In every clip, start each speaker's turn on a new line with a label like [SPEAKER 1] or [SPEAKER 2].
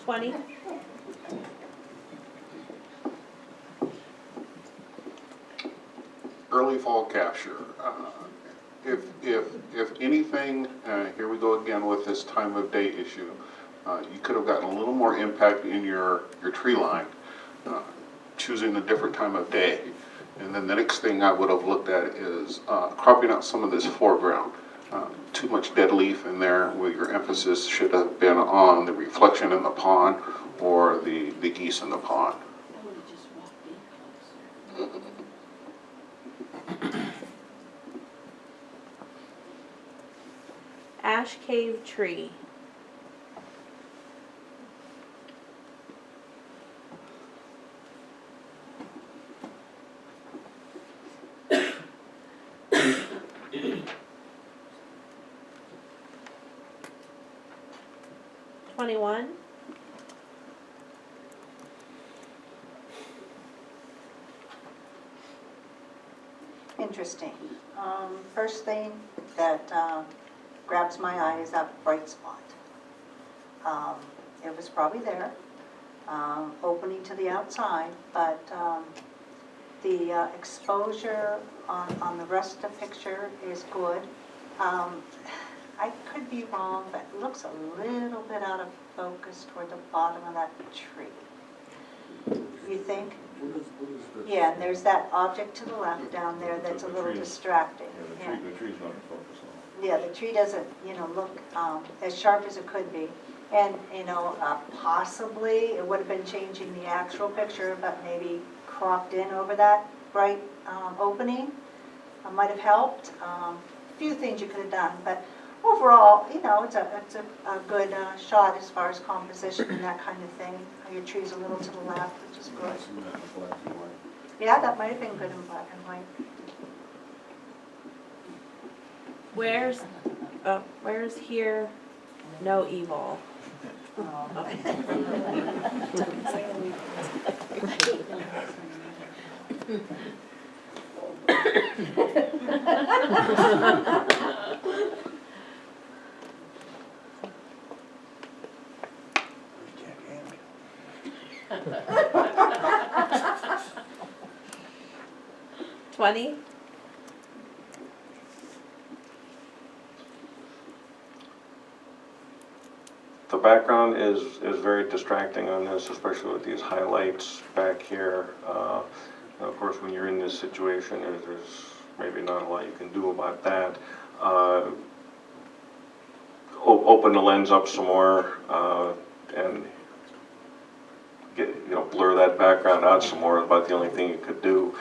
[SPEAKER 1] 20.
[SPEAKER 2] Early fall capture. If anything, here we go again with this time of day issue. You could have gotten a little more impact in your tree line, choosing a different time of day. And then the next thing I would have looked at is cropping out some of this foreground. Too much dead leaf in there where your emphasis should have been on the reflection in the pond or the geese in the pond.
[SPEAKER 1] Ash cave tree. $21.
[SPEAKER 3] Interesting. First thing that grabs my eye is that bright spot. It was probably there, opening to the outside, but the exposure on the rest of the picture is good. I could be wrong, but it looks a little bit out of focus toward the bottom of that tree. You think? Yeah, and there's that object to the left down there that's a little distracting.
[SPEAKER 4] Yeah, the tree's not in focus on.
[SPEAKER 3] Yeah, the tree doesn't, look as sharp as it could be. And, possibly it would have been changing the actual picture, but maybe cropped in over that bright opening might have helped. A few things you could have done, but overall, it's a good shot as far as composition and that kind of thing. Your tree's a little to the left, which is good. Yeah, that might have been good in black and white.
[SPEAKER 1] Where's here? No evil. $20.
[SPEAKER 4] The background is very distracting on this, especially with these highlights back here. Of course, when you're in this situation, there's maybe not a lot you can do about that. Open the lens up some more and blur that background out some more. About the only thing you could do.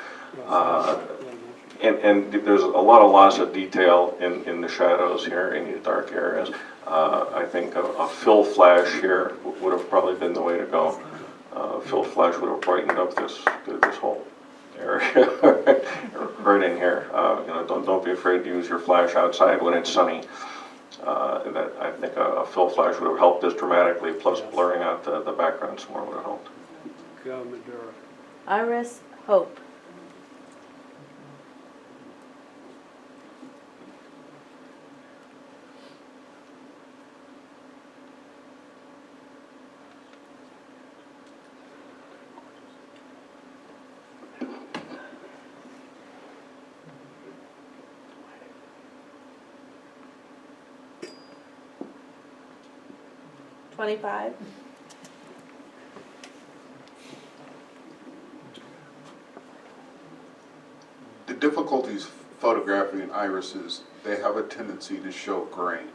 [SPEAKER 4] And there's a lot of loss of detail in the shadows here, in the dark areas. I think a fill flash here would have probably been the way to go. Fill flash would have brightened up this whole area right in here. Don't be afraid to use your flash outside when it's sunny. I think a fill flash would have helped this dramatically. Plus blurring out the background some more would have helped.
[SPEAKER 1] Iris Hope. $25.
[SPEAKER 2] The difficulties photographing irises, they have a tendency to show grain.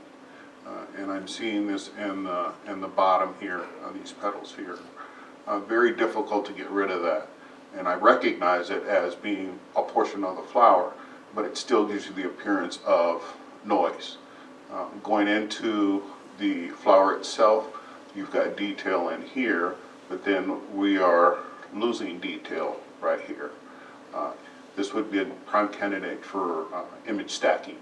[SPEAKER 2] And I'm seeing this in the bottom here, on these petals here. Very difficult to get rid of that. And I recognize it as being a portion of the flower, but it still gives you the appearance of noise. Going into the flower itself, you've got detail in here, but then we are losing detail right here. This would be a prime candidate for image stacking,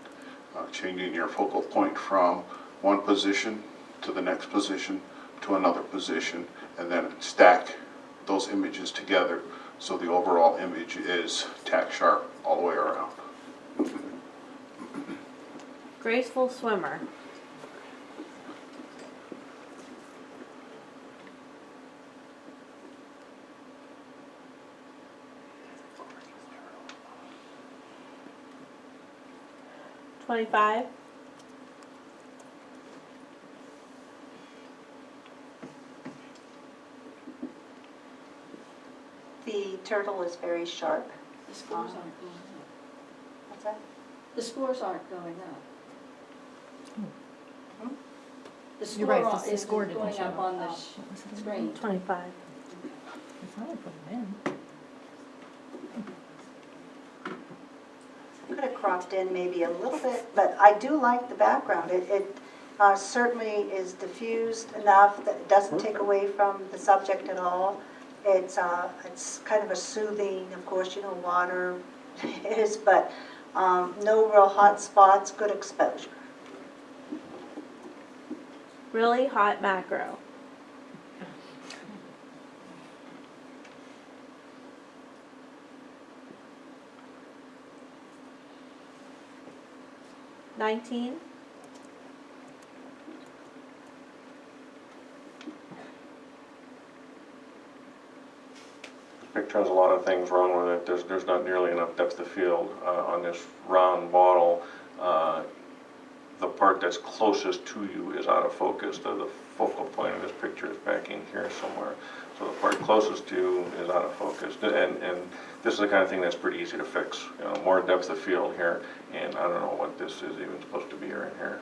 [SPEAKER 2] changing your focal point from one position to the next position to another position, and then stack those images together so the overall image is tack sharp all the way around.
[SPEAKER 1] Graceful swimmer. 25,
[SPEAKER 3] The turtle is very sharp.
[SPEAKER 5] The scores aren't going up.
[SPEAKER 3] What's that?
[SPEAKER 5] The scores aren't going up.
[SPEAKER 3] Hmm?
[SPEAKER 5] The
[SPEAKER 6] You're right,
[SPEAKER 5] score
[SPEAKER 6] the
[SPEAKER 5] is
[SPEAKER 6] score didn't
[SPEAKER 5] going
[SPEAKER 6] show
[SPEAKER 5] up
[SPEAKER 6] up.
[SPEAKER 5] on the
[SPEAKER 6] What was it?
[SPEAKER 5] screen.
[SPEAKER 1] 25.
[SPEAKER 6] It's not like put them in.
[SPEAKER 3] Could have cropped in maybe a little bit, but I do like the background. It certainly is diffused enough that it doesn't take away from the subject at all. It's kind of a soothing, of course, you know, water is, but no real hot spots, good exposure.
[SPEAKER 1] Really hot macro. $19,
[SPEAKER 4] Picture has a lot of things wrong with it. There's not nearly enough depth of field on this round bottle. The part that's closest to you is out of focus. The focal point of this picture is back in here somewhere. So the part closest to you is out of focus. And this is the kind of thing that's pretty easy to fix. You know, more depth of field here, and I don't know what this is even supposed to be in here.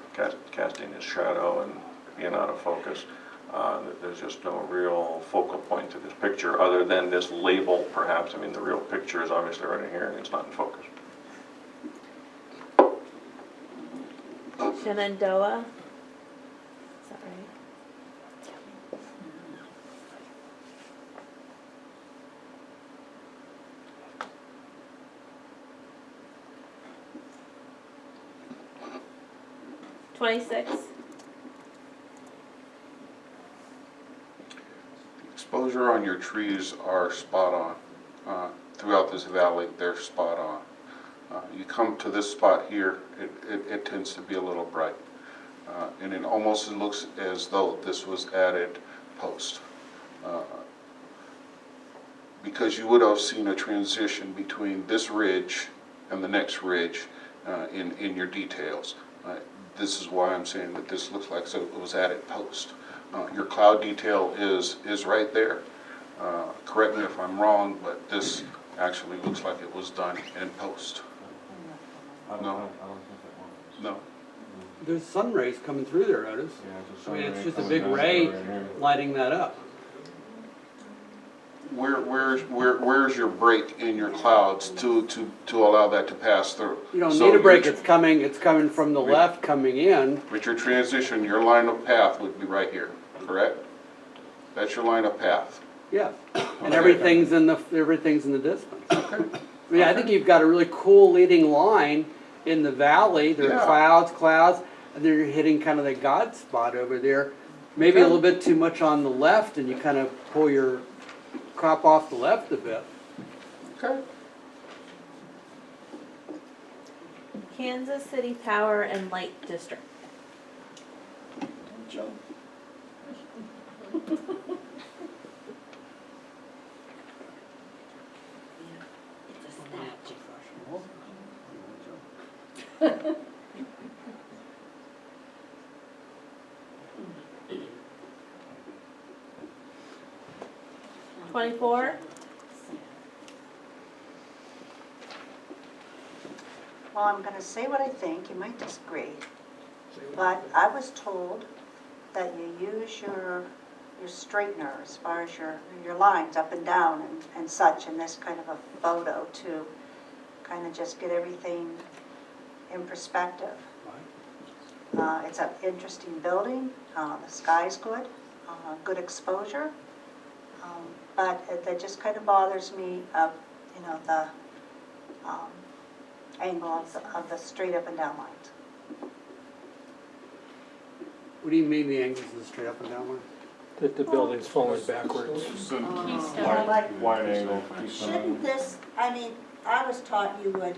[SPEAKER 4] Casting this shadow and being out of focus. There's just no real focal point to this picture other than this label, perhaps. I mean, the real picture is obviously right in here, and it's not in focus.
[SPEAKER 1] Shenandoah. Is that right? 26,
[SPEAKER 2] Exposure on your trees are spot on. Throughout this valley, they're spot on. You come to this spot here, it tends to be a little bright. And it almost looks as though this was added post. Because you would have seen a transition between this ridge and the next ridge in your details. This is why I'm saying that this looks like so it was added post. Your cloud detail is right there. Correct me if I'm wrong, but this actually looks like it was done in post. No. No.
[SPEAKER 7] There's sun rays coming through there, Otis. I mean, it's just a big ray lighting that up.
[SPEAKER 2] Where's your break in your clouds to allow that to pass through?
[SPEAKER 7] You don't
[SPEAKER 2] So
[SPEAKER 7] need a break,
[SPEAKER 2] your-
[SPEAKER 7] it's coming from the left coming in.
[SPEAKER 2] With your transition, your line of path would be right here, correct? That's your line of path.
[SPEAKER 7] Yes, and
[SPEAKER 2] Okay.
[SPEAKER 7] everything's in the distance. I mean, I think you've got a really cool leading line in the valley. There
[SPEAKER 2] Yeah.
[SPEAKER 7] are clouds, and then you're hitting kind of the God spot over there. Maybe a
[SPEAKER 2] Okay.
[SPEAKER 7] little bit too much on the left, and you kind of pull your crop off the left a bit.
[SPEAKER 2] Okay.
[SPEAKER 1] Kansas City Power and Light District.
[SPEAKER 5] It's a statue.
[SPEAKER 1] 24,
[SPEAKER 3] Well, I'm going to say what I think, you might disagree, but I was told that you use your straightener as far as your lines up and down and such in this kind of a photo to kind of just get everything in perspective. It's an interesting building, the sky's good, good exposure, but that just kind of bothers me of, you know, the angle of the straight up and down lines.
[SPEAKER 7] What do you mean the angles are straight up and down line?
[SPEAKER 8] That the building's falling backwards.
[SPEAKER 3] Yeah, like,
[SPEAKER 4] Wide angle.
[SPEAKER 3] shouldn't this, I mean, I was taught you would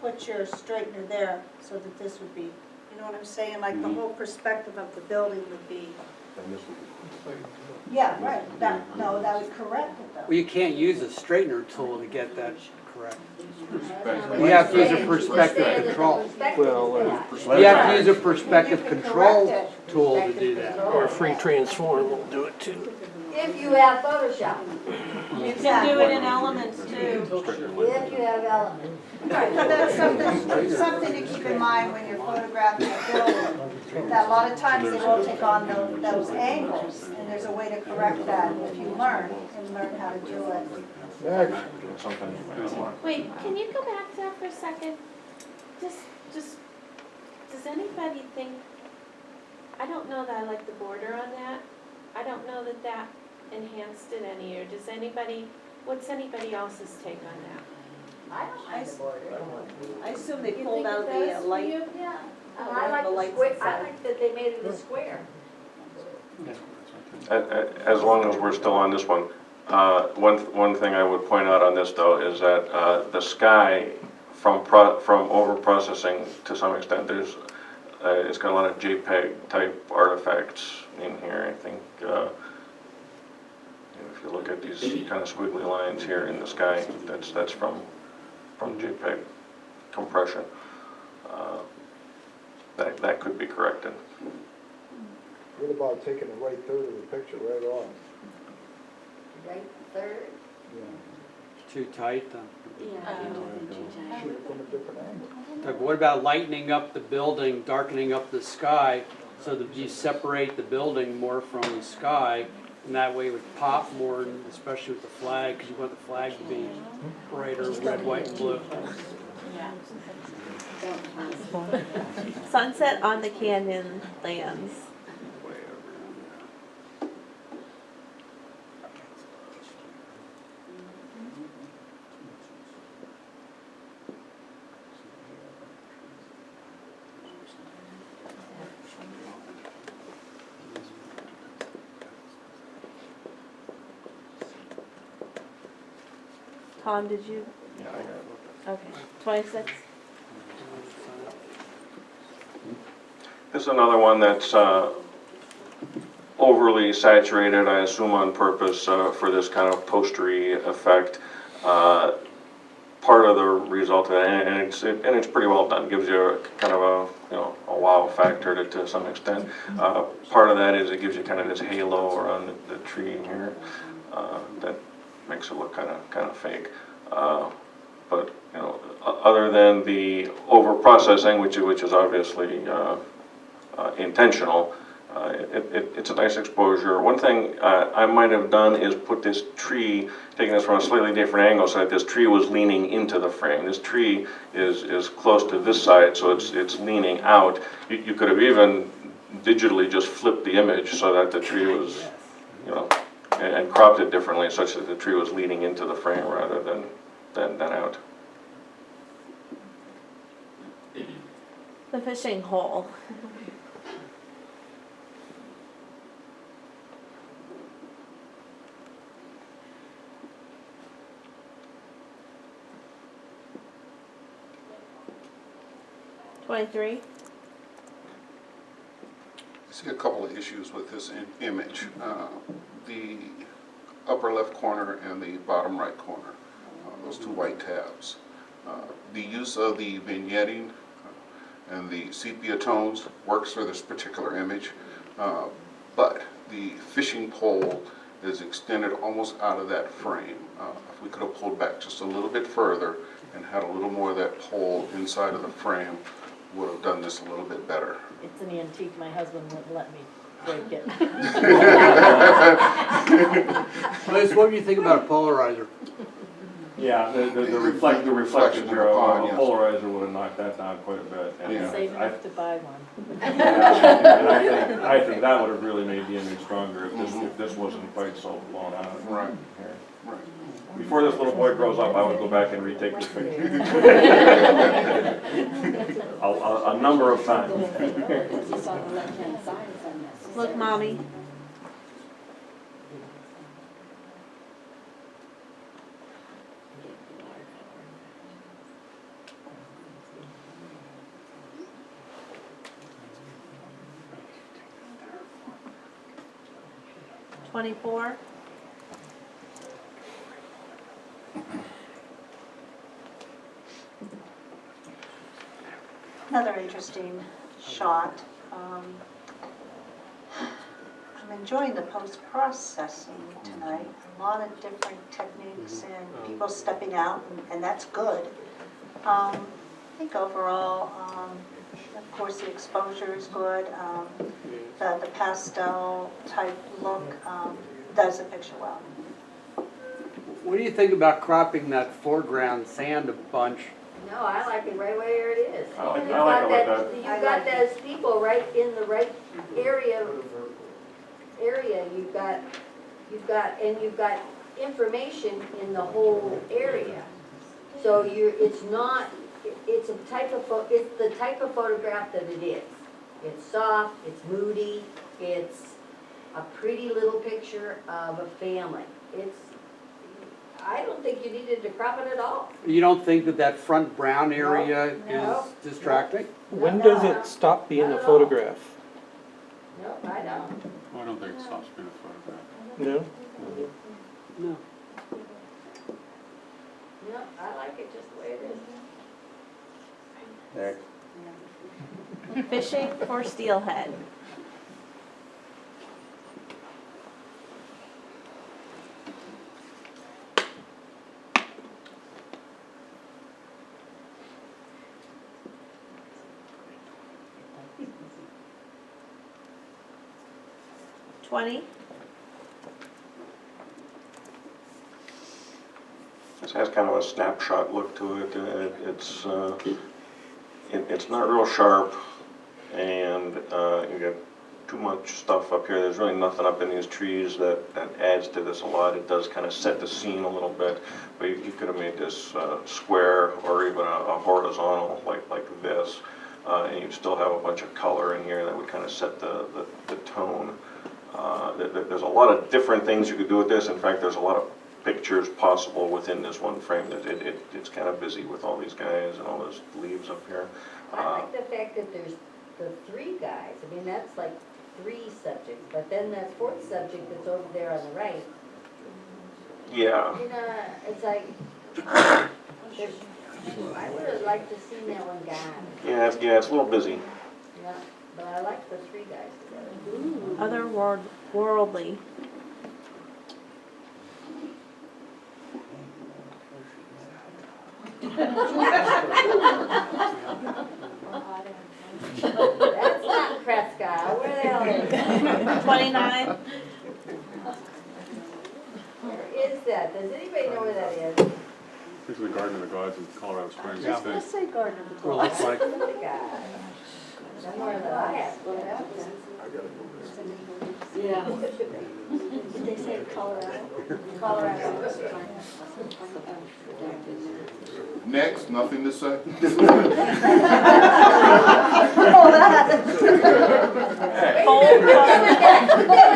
[SPEAKER 3] put your straightener there so that this would be, you know what I'm saying? Like the whole perspective of the building would be. Yeah, right, that would correct it though.
[SPEAKER 7] Well, you can't use a straightener tool to get that correct. correct.
[SPEAKER 9] Perspective.
[SPEAKER 7] You have to use a perspective control.
[SPEAKER 8] Well,
[SPEAKER 7] You have to use a perspective control tool to do that.
[SPEAKER 8] or free transform will do it too.
[SPEAKER 10] If you have Photoshop,
[SPEAKER 1] You can do it in Elements too.
[SPEAKER 10] if you have Elements.
[SPEAKER 3] Right, but that's something to keep in mind when you're photographing a building, that a lot of times they will take on those angles, and there's a way to correct that if you learn how to do it.
[SPEAKER 1] Wait, can you go back there for a second? Just, does anybody think, I don't know that I like the border on that. I don't know that that enhanced it any, or does anybody, what's anybody else's take on that?
[SPEAKER 10] I don't mind the border.
[SPEAKER 1] I assume they
[SPEAKER 5] You think it does for you?
[SPEAKER 10] Yeah, and
[SPEAKER 1] Oh,
[SPEAKER 10] I like
[SPEAKER 1] the
[SPEAKER 10] the
[SPEAKER 1] lights
[SPEAKER 10] square, I
[SPEAKER 1] inside.
[SPEAKER 10] like that they made it a square.
[SPEAKER 4] As long as we're still on this one, one thing I would point out on this though is that the sky from over-processing to some extent, it's got a lot of JPEG type artifacts in here, I think. If you look at these kind of squiggly lines here in the sky, that's from JPEG compression. That could be corrected.
[SPEAKER 9] What about taking the right third of the picture right off?
[SPEAKER 10] Right, third.
[SPEAKER 7] Too tight.
[SPEAKER 5] Yeah, I don't think too tight.
[SPEAKER 9] Shoot it from a different angle.
[SPEAKER 7] But what about lightening up the building, darkening up the sky, so that you separate the building more from the sky, and that way it would pop more, especially with the flag, because you want the flag to be brighter, red, white, and blue.
[SPEAKER 1] Sunset on the Canyon lands. Tom, did you?
[SPEAKER 4] Yeah, I got it.
[SPEAKER 1] Okay, 26.
[SPEAKER 4] This is another one that's overly saturated, I assume on purpose, for this kind of postery effect. Part of the result of that, and it's pretty well done, gives you a kind of a wow factor to some extent. Part of that is it gives you kind of this halo around the tree here that makes it look kind of fake. But other than the over processing, which is obviously intentional, it's a nice exposure. One thing I might have done is put this tree, taking this from a slightly different angle, so that this tree was leaning into the frame. This tree is close to this side, so it's leaning out. You could have even digitally just flipped the image so that the tree was, and cropped it differently, such that the tree was leaning into the frame rather than out.
[SPEAKER 1] The fishing hole. $23.
[SPEAKER 2] I see a couple of issues with this image. The upper left corner and the bottom right corner, those two white tabs. The use of the vignetting and the sepia tones works for this particular image, but the fishing pole is extended almost out of that frame. If we could have pulled back just a little bit further and had a little more of that pole inside of the frame, would have done this a little bit better.
[SPEAKER 6] It's an antique, my husband wouldn't let me break it.
[SPEAKER 7] Liz, what do you think about a polarizer?
[SPEAKER 11] Yeah, the reflection here of a polarizer would have knocked that down quite a bit. And,
[SPEAKER 2] Yeah.
[SPEAKER 6] Save enough to buy one.
[SPEAKER 11] yeah, and I think that would have really made the image stronger if this wasn't quite so blown out.
[SPEAKER 2] Right.
[SPEAKER 11] Here.
[SPEAKER 2] Right.
[SPEAKER 11] Before this little boy grows up, I would go back and retake this picture. a number of times.
[SPEAKER 5] It's just on the left-hand side, it's unnecessary.
[SPEAKER 1] Look, Mommy. $24.
[SPEAKER 3] Another interesting shot. I'm enjoying the post-processing tonight. A lot of different techniques and people stepping out, and that's good. I think overall, of course, the exposure is good. The pastel type look does the picture well.
[SPEAKER 7] What do you think about cropping that foreground sand a bunch?
[SPEAKER 10] No, I like it right where it is.
[SPEAKER 11] I like-
[SPEAKER 10] You've
[SPEAKER 11] I like
[SPEAKER 10] got
[SPEAKER 11] it like that.
[SPEAKER 10] You've got those people right in the right area, you've got information in the whole area. So it's not, it's the type of photograph that it is. It's soft, it's moody, it's a pretty little picture of a family. I don't think you needed to crop it at all.
[SPEAKER 7] You don't think that that front brown area
[SPEAKER 10] No,
[SPEAKER 7] is distracting?
[SPEAKER 8] When does it stop being a photograph?
[SPEAKER 10] No, I don't.
[SPEAKER 11] Well, I don't think it stops being a photograph.
[SPEAKER 8] No?
[SPEAKER 7] No.
[SPEAKER 10] No, I like it just the way it is.
[SPEAKER 4] Next.
[SPEAKER 1] Fishing for steelhead.
[SPEAKER 4] This has kind of a snapshot look to it. It's not real sharp, and you got too much stuff up here. There's really nothing up in these trees that adds to this a lot. It does kind of set the scene a little bit, but you could have made this square or even a horizontal like this, and you'd still have a bunch of color in here that would kind of set the tone. There's a lot of different things you could do with this. In fact, there's a lot of pictures possible within this one frame. It's kind of busy with all these guys and all those leaves up here.
[SPEAKER 10] I like the fact that there's the three guys. I mean, that's like three subjects, but then that fourth subject that's over there on the right,
[SPEAKER 4] Yeah.
[SPEAKER 10] you know, it's like, there's, I would have liked to see that one guy.
[SPEAKER 4] Yeah, it's a little busy.
[SPEAKER 10] Yeah, but I like the three guys together.
[SPEAKER 1] Otherworldly.
[SPEAKER 10] That's not Prescott. Where the hell is it?
[SPEAKER 1] 29.
[SPEAKER 10] Where is that? Does anybody know where that is?
[SPEAKER 11] This is the Garden of the Gods in Colorado Springs, I
[SPEAKER 7] Yeah.
[SPEAKER 11] think.
[SPEAKER 6] say Garden of the
[SPEAKER 7] Well, it looks like,
[SPEAKER 10] Oh my God. Somewhere that I have.
[SPEAKER 5] Yeah. Did they say Colorado? Colorado.
[SPEAKER 2] Next, nothing to say?
[SPEAKER 10] Put that one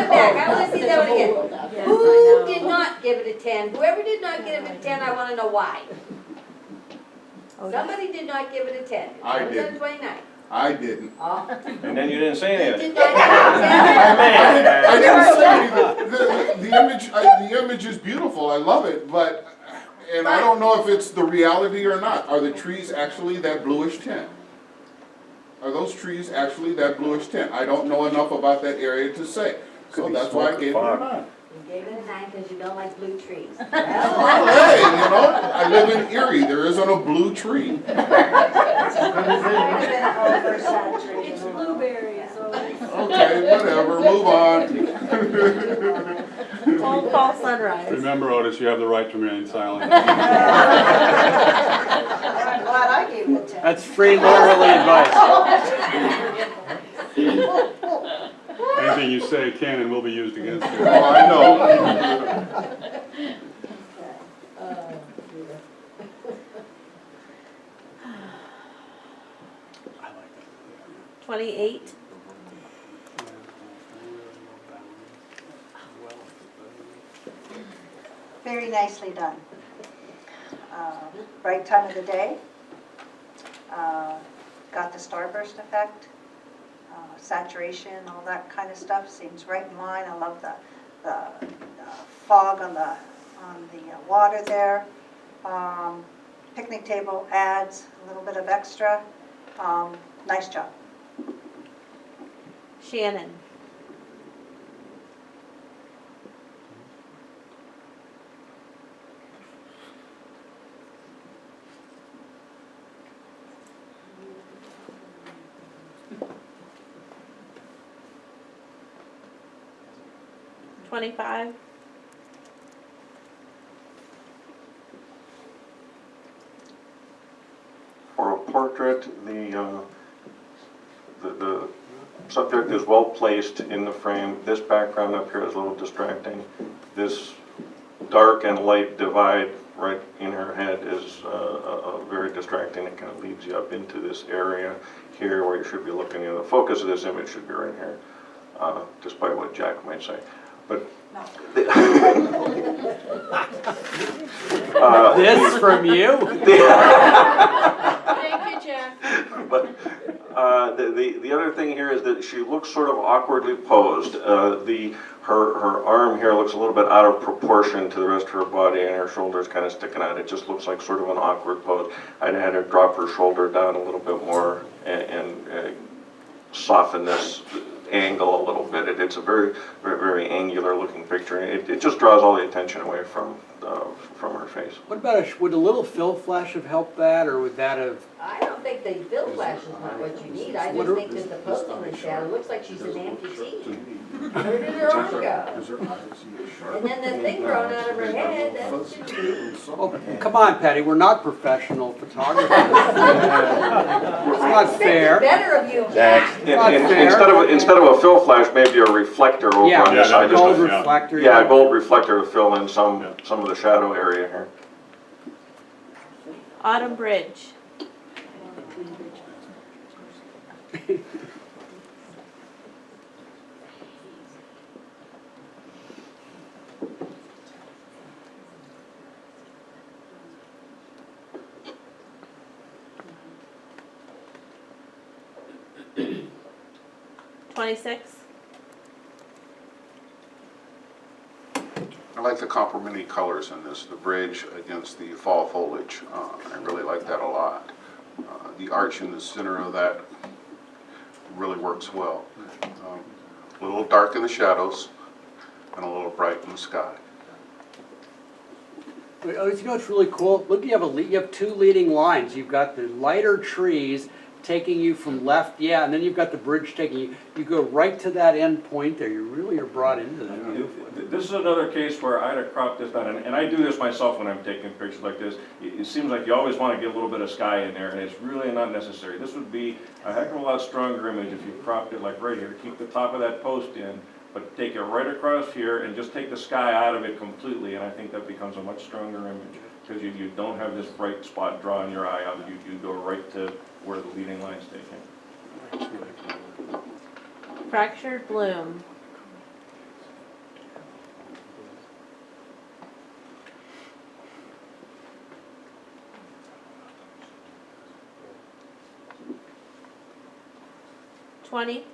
[SPEAKER 10] back. I want to see that one again.
[SPEAKER 5] Yes,
[SPEAKER 10] Who did not give it a 10? Whoever did not give it a 10, I want to know why. Somebody did not give it a 10.
[SPEAKER 2] I
[SPEAKER 10] It was
[SPEAKER 2] didn't.
[SPEAKER 10] on 29.
[SPEAKER 2] I didn't.
[SPEAKER 10] Oh.
[SPEAKER 4] And then you didn't say
[SPEAKER 10] You
[SPEAKER 4] anything.
[SPEAKER 10] did not give it a 10.
[SPEAKER 2] I didn't say anything. The image is beautiful, I love it, but, and I don't know if it's the reality or not. Are the trees actually that bluish tint? Are those trees actually that bluish tint? I don't know enough about that area to say. So that's why I gave it a 9.
[SPEAKER 10] You gave it a 9 because you don't like blue trees.
[SPEAKER 2] Well, hey, you know, I live in Erie, there isn't a blue tree.
[SPEAKER 3] Might have been oversaturated.
[SPEAKER 5] It's blueberries, so it's.
[SPEAKER 2] Okay, whatever, move on.
[SPEAKER 1] Full fall sunrise.
[SPEAKER 11] Remember, Otis, you have the right to remain silent.
[SPEAKER 3] I'm glad I gave it a 10.
[SPEAKER 7] that's free lawyerly advice.
[SPEAKER 11] Anything you say can and will be used against you.
[SPEAKER 2] Oh, I know.
[SPEAKER 10] Oh, dear.
[SPEAKER 1] 28.
[SPEAKER 3] Very nicely done. Right time of the day. Got the starburst effect. Saturation, all that kind of stuff seems right in line. I love the fog on the water there. Picnic table adds a little bit of extra. Nice job.
[SPEAKER 1] Shannon. $25.
[SPEAKER 4] For a portrait, the subject is well placed in the frame. This background up here is a little distracting. This dark and light divide right in her head is very distracting. It kind of leads you up into this area here where you should be looking. The focus of this image should be right here, despite what Jack might say. But
[SPEAKER 7] This from you?
[SPEAKER 1] Thank you, Jack.
[SPEAKER 4] But the other thing here is that she looks sort of awkwardly posed. Her arm here looks a little bit out of proportion to the rest of her body, and her shoulders kind of sticking out. It just looks like sort of an awkward pose. I'd had her drop her shoulder down a little bit more and soften this angle a little bit. It's a very, very, very angular looking picture. It just draws all the attention away from her face.
[SPEAKER 7] What about, would a little fill flash have helped that, or would that have?
[SPEAKER 10] I don't think the fill flash is not what you need, I just think that the posting in shadow looks like she's an amputee. Where did her arm go? And then the thing growing out of her head, that should be.
[SPEAKER 7] Oh, come on, Patty, we're not professional photographers. It's not fair.
[SPEAKER 10] Better of you, Jack.
[SPEAKER 4] Instead of a fill flash, maybe a reflector over
[SPEAKER 7] Yeah,
[SPEAKER 4] on the side.
[SPEAKER 7] gold
[SPEAKER 11] yeah.
[SPEAKER 7] reflector.
[SPEAKER 4] Yeah, a gold reflector to fill in some of the shadow area here.
[SPEAKER 1] Autumn Bridge. $26.
[SPEAKER 2] I like the complementary colors in this, the bridge against the fall foliage. I really like that a lot. The arch in the center of that really works well. A little dark in the shadows and a little bright in the sky.
[SPEAKER 7] Oh, you know what's really cool? Look, you have two leading lines. You've got the lighter trees taking you from left, yeah, and then you've got the bridge taking you. You go right to that end point there. You really are brought into that.
[SPEAKER 11] This is another case where I'd have cropped this down, and I do this myself when I'm taking pictures like this. It seems like you always want to get a little bit of sky in there, and it's really not necessary. This would be a heck of a lot stronger image if you cropped it like right here. Keep the top of that post in, but take it right across here and just take the sky out of it completely, and I think that becomes a much stronger image, because you don't have this bright spot drawing your eye out. You go right to where the leading line's taken.
[SPEAKER 1] Fractured Bloom. $20.